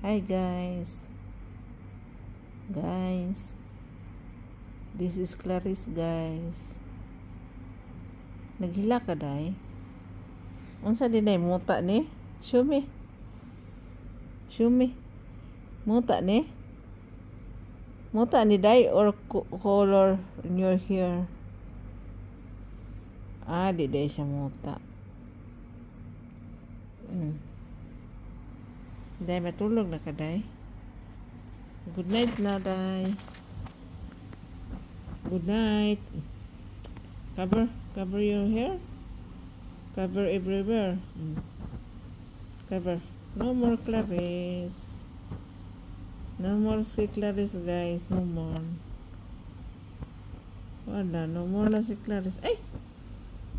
Hi guys. This is Clarice guys. Naghila ka day? Unsa dinay muta ni? Show me. Muta ni? Muta ni day or color in your hair? Di day siya muta. Day matulog na ka day. Good night na day. Good night. Cover your hair. Cover everywhere. Cover. No more Clarice. No more si Clarice guys. No more. Wala. No more na si Clarice. Ay!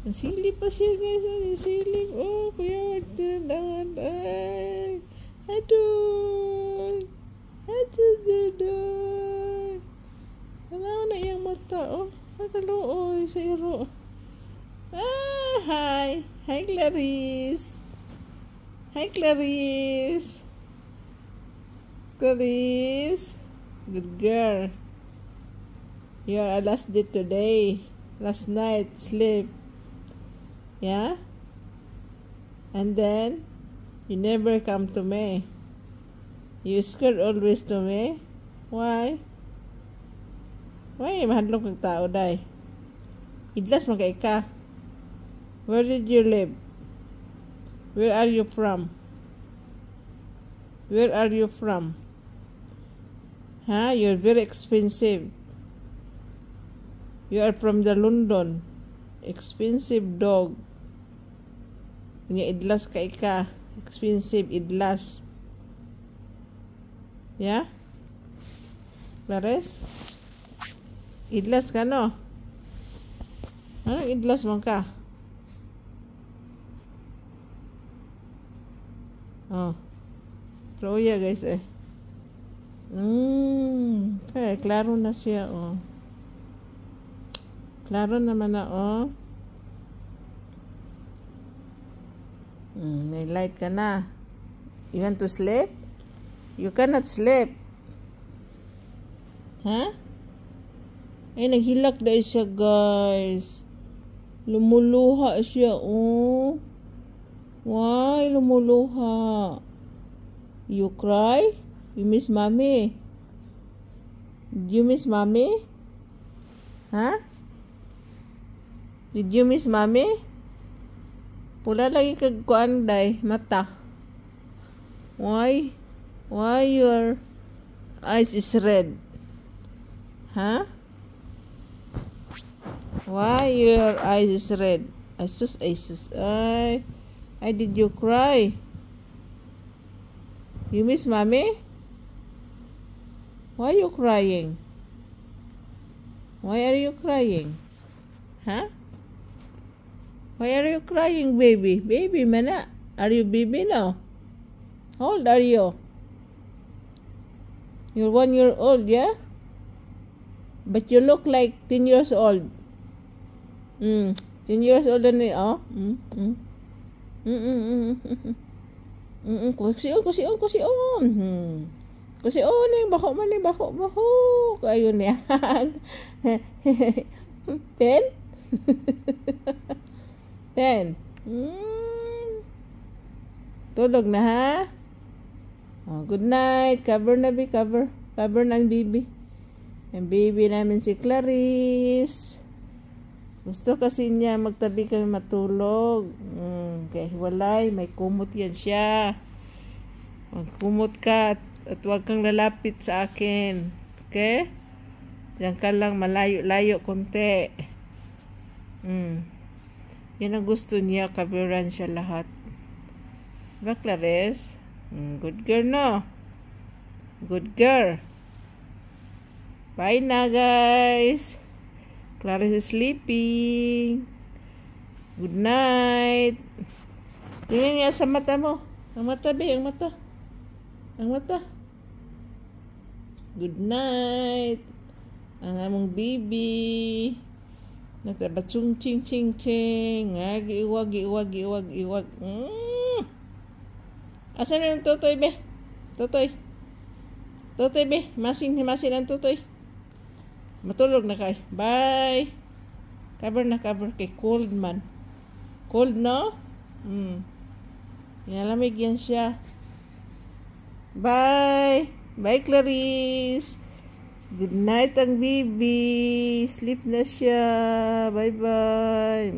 Nasilip pa siya guys. Nasilip. Oh, kuya. Tindawan. Ay! Aduh. Tanaw na iyang mata. Oh, nakaluoy sa iro. Hi. Hi, Clarice. Clarice. Good girl. You're a last day today. Last night, sleep. Yeah? And then, you never come to me. You scared always to me? Why? Why mahadlok ng tao, day? Idlas magkay ka. Where did you live? Where are you from? Huh? You're very expensive. You are from the London. Expensive dog. Nga idlas kay ka. Expensive idlas. Yeah? Clarice? Idlas ka, no? Anong idlas mo ka? Oh. Roya, guys, eh. Klaro na siya, oh. Klaro naman na, oh. May light ka na. You want to sleep? You cannot sleep. Huh? Ay, naghilak dahil siya, guys. Lumuluha siya, oh. Why lumuluha? You cry? You miss mommy? Did you miss mommy? Huh? Did you miss mommy? Pula lagi kag kuan day mata. Why your eyes is red? Huh? Why your eyes is red? Asus. Ay, did you cry? You miss mommy? Why are you crying? Why are you crying? Huh? Why are you crying, baby? Baby, mana? Are you baby now? How old are you? You're 1 year old, yeah? But you look like 10 years old. 10 years old na oh. Kusion. Kusion ning bako man ning bako. Ayun yan. Pen. Tulog na ha? Oh, good night. Cover na bi, cover. Cover ng baby. Ang baby namin si Clarice. Gusto kasi niya magtabi kami matulog. Kaya hiwalay, may kumot yan siya. Magkumot ka at huwag kang lalapit sa akin. Okay? Diyan ka lang malayo-layo konti. Yan ang gusto niya, kabiran siya lahat. Diba, Clarice? Good girl, no? Good girl. Bye na, guys. Clarice is sleeping. Good night. Tingnan niya sa mata mo. Ang mata. Good night. Ang among baby. Nagkabatsung ching. Iwag. Asan na yung tutoy, be? Tutoy. Tutoy, be. Masin ang tutoy. Matulog na kay. Bye. Cover na, cover. Kay cold man. Cold, no? Inalamig yan siya. Bye. Bye, Clarice. Good night ang baby. Sleep na siya. Bye-bye.